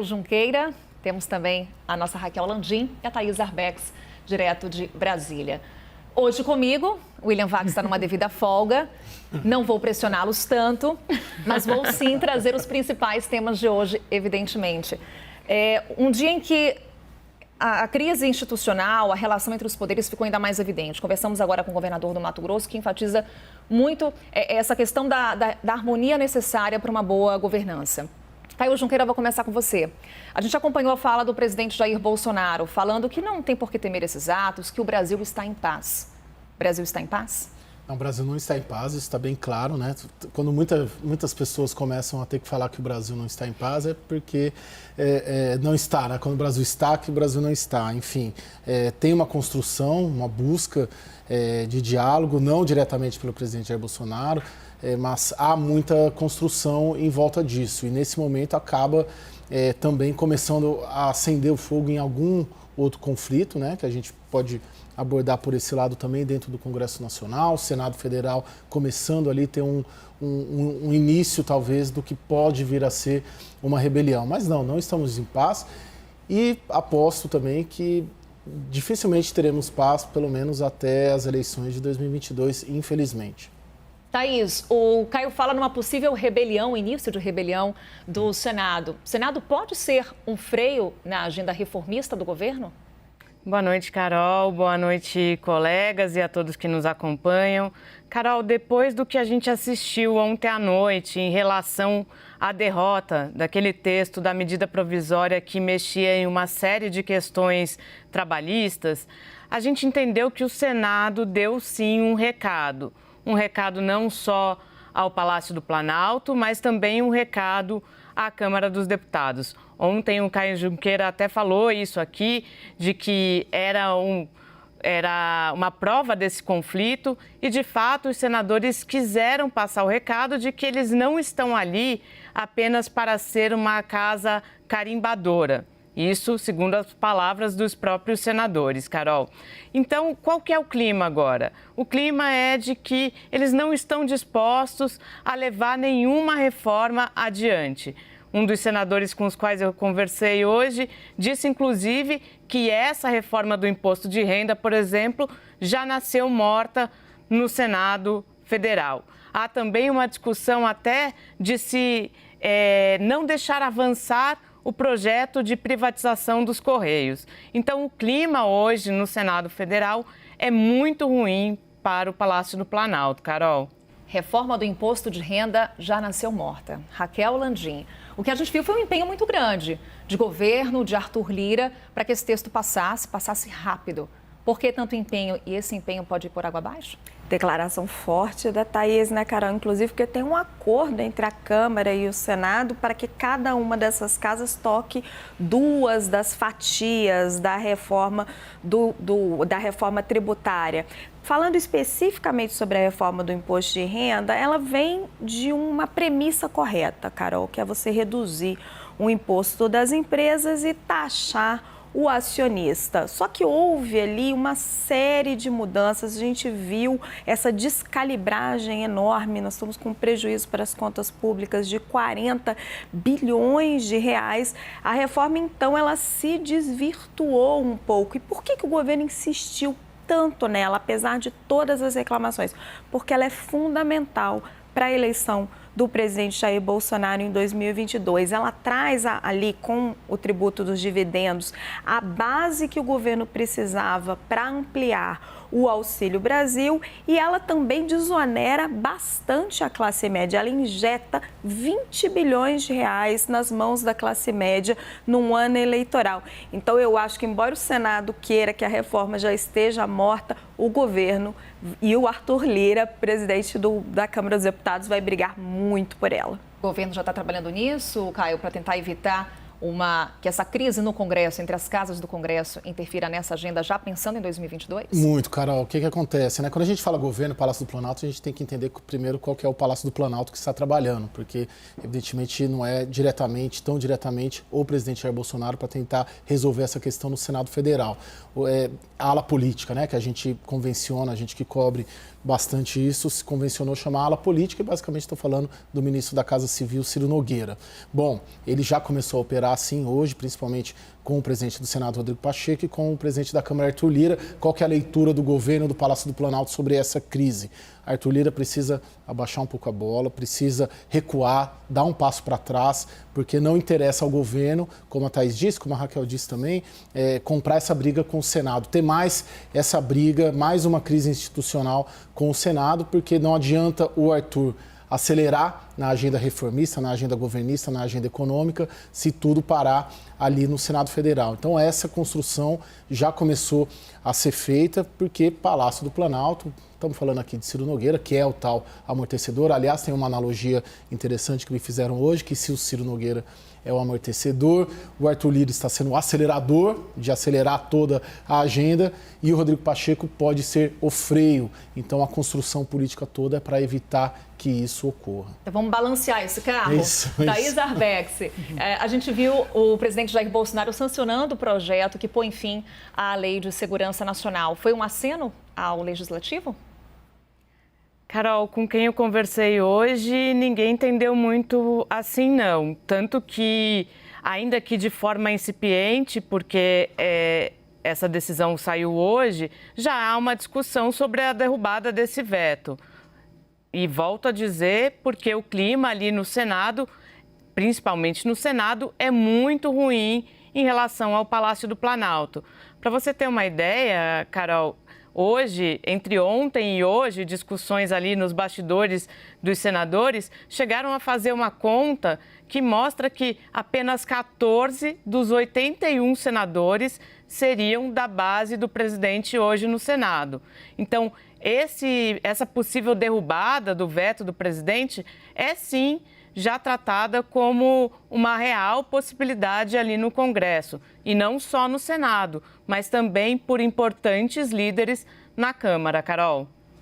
Junqueira, temos também a nossa Raquel Landim e a Thaís Arbex, direto de Brasília. Hoje comigo, o William Vac está numa devida folga, não vou pressioná-los tanto, mas vou sim trazer os principais temas de hoje, evidentemente. Um dia em que a crise institucional, a relação entre os poderes ficou ainda mais evidente. Conversamos agora com o governador do Mato Grosso, que enfatiza muito essa questão da harmonia necessária para uma boa governança. Caio Junqueira, vou começar com você. A gente acompanhou a fala do presidente Jair Bolsonaro, falando que não tem por que temer esses atos, que o Brasil está em paz. O Brasil está em paz? Não, o Brasil não está em paz, isso está bem claro, né? Quando muitas pessoas começam a ter que falar que o Brasil não está em paz, é porque não está, né? Quando o Brasil está, que o Brasil não está. Enfim, tem uma construção, uma busca de diálogo, não diretamente pelo presidente Jair Bolsonaro, mas há muita construção em volta disso. E nesse momento acaba também começando a acender o fogo em algum outro conflito, né? Que a gente pode abordar por esse lado também dentro do Congresso Nacional, o Senado Federal começando ali a ter um início talvez do que pode vir a ser uma rebelião. Mas não estamos em paz e aposto também que dificilmente teremos paz, pelo menos até as eleições de 2022, infelizmente. Thaís, o Caio fala numa possível rebelião, início de rebelião do Senado. O Senado pode ser um freio na agenda reformista do governo? Boa noite, Carol. Boa noite, colegas e a todos que nos acompanham. Carol, depois do que a gente assistiu ontem à noite em relação à derrota daquele texto da medida provisória que mexia em uma série de questões trabalhistas, a gente entendeu que o Senado deu sim um recado. Um recado não só ao Palácio do Planalto, mas também um recado à Câmara dos Deputados. Ontem o Caio Junqueira até falou isso aqui, de que era uma prova desse conflito e, de fato, os senadores quiseram passar o recado de que eles não estão ali apenas para ser uma casa carimbadora. Isso segundo as palavras dos próprios senadores, Carol. Então, qual que é o clima agora? O clima é de que eles não estão dispostos a levar nenhuma reforma adiante. Um dos senadores com os quais eu conversei hoje disse, inclusive, que essa reforma do imposto de renda, por exemplo, já nasceu morta no Senado Federal. Há também uma discussão até de se não deixar avançar o projeto de privatização dos Correios. Então, o clima hoje no Senado Federal é muito ruim para o Palácio do Planalto, Carol. Reforma do imposto de renda já nasceu morta. Raquel Landim. O que a gente viu foi um empenho muito grande de governo, de Arthur Lira, para que esse texto passasse rápido. Por que tanto empenho e esse empenho pode ir por água abaixo? Declaração forte da Thaís, né, Carol? Inclusive porque tem um acordo entre a Câmara e o Senado para que cada uma dessas casas toque duas das fatias da reforma, da reforma tributária. Falando especificamente sobre a reforma do imposto de renda, ela vem de uma premissa correta, Carol, que é você reduzir o imposto das empresas e taxar o acionista. Só que houve ali uma série de mudanças, a gente viu essa descalibragem enorme, nós estamos com prejuízo para as contas públicas de 40 bilhões de reais. A reforma, então, ela se desvirtuou um pouco. E por que o governo insistiu tanto nela, apesar de todas as reclamações? Porque ela é fundamental para a eleição do presidente Jair Bolsonaro em 2022. Ela traz ali com o tributo dos dividendos a base que o governo precisava para ampliar o Auxílio Brasil e ela também desonera bastante a classe média. Ela injeta 20 bilhões de reais nas mãos da classe média num ano eleitoral. Então eu acho que, embora o Senado queira que a reforma já esteja morta, o governo e o Arthur Lira, presidente da Câmara dos Deputados, vai brigar muito por ela. O governo já está trabalhando nisso, Caio, para tentar evitar que essa crise no Congresso, entre as casas do Congresso, interfira nessa agenda, já pensando em 2022? Muito, Carol. O que acontece, né? Quando a gente fala governo, Palácio do Planalto, a gente tem que entender primeiro qual que é o Palácio do Planalto que está trabalhando, porque, evidentemente, não é tão diretamente, o presidente Jair Bolsonaro para tentar resolver essa questão no Senado Federal. A ala política, né? Que a gente convenciona, a gente que cobre bastante isso, se convencionou chamar ala política e, basicamente, estou falando do ministro da Casa Civil, Ciro Nogueira. Bom, ele já começou a operar acelerar sim hoje, principalmente com o presidente do Senado, Rodrigo Pacheco, e com o presidente da Câmara, Arthur Lira. Qual que é a leitura do governo do Palácio do Planalto sobre essa crise? Arthur Lira precisa abaixar um pouco a bola, precisa recuar, dar um passo para trás, porque não interessa ao governo, como a Thaís disse, como a Raquel disse também, comprar essa briga com o Senado, ter mais essa briga, mais uma crise institucional com o Senado, porque não adianta o Arthur acelerar na agenda reformista, na agenda governista, na agenda econômica, se tudo parar ali no Senado Federal. Então essa construção já começou a ser feita, porque Palácio do Planalto, estamos falando aqui de Ciro Nogueira, que é o tal amortecedor. Aliás, tem uma analogia interessante que me fizeram hoje, que se o Ciro Nogueira é o amortecedor, o Arthur Lira está sendo o acelerador, de acelerar toda a agenda, e o Rodrigo Pacheco pode ser o freio. Então a construção política toda é para evitar que isso ocorra. Então vamos balancear esse carro. Thaís Arbex, a gente viu o presidente Jair Bolsonaro sancionando o projeto que põe fim à Lei de Segurança Nacional. Foi um aceno ao Legislativo? Carol, com quem eu conversei hoje, ninguém entendeu muito assim, não. Tanto que, ainda que de forma incipiente, porque essa decisão saiu hoje, já há uma discussão sobre a derrubada desse veto. E volto a dizer, porque o clima ali no Senado, principalmente no Senado, é muito ruim em relação ao Palácio do Planalto. Para você ter uma ideia, Carol, hoje, entre ontem e hoje, discussões ali nos bastidores dos senadores chegaram a fazer uma conta que mostra que apenas 14 dos 81 senadores seriam da base do presidente hoje no Senado. Então, essa possível derrubada do veto do presidente é sim já tratada como uma real possibilidade ali no Congresso. E não só no Senado, mas também por importantes líderes na Câmara, Carol.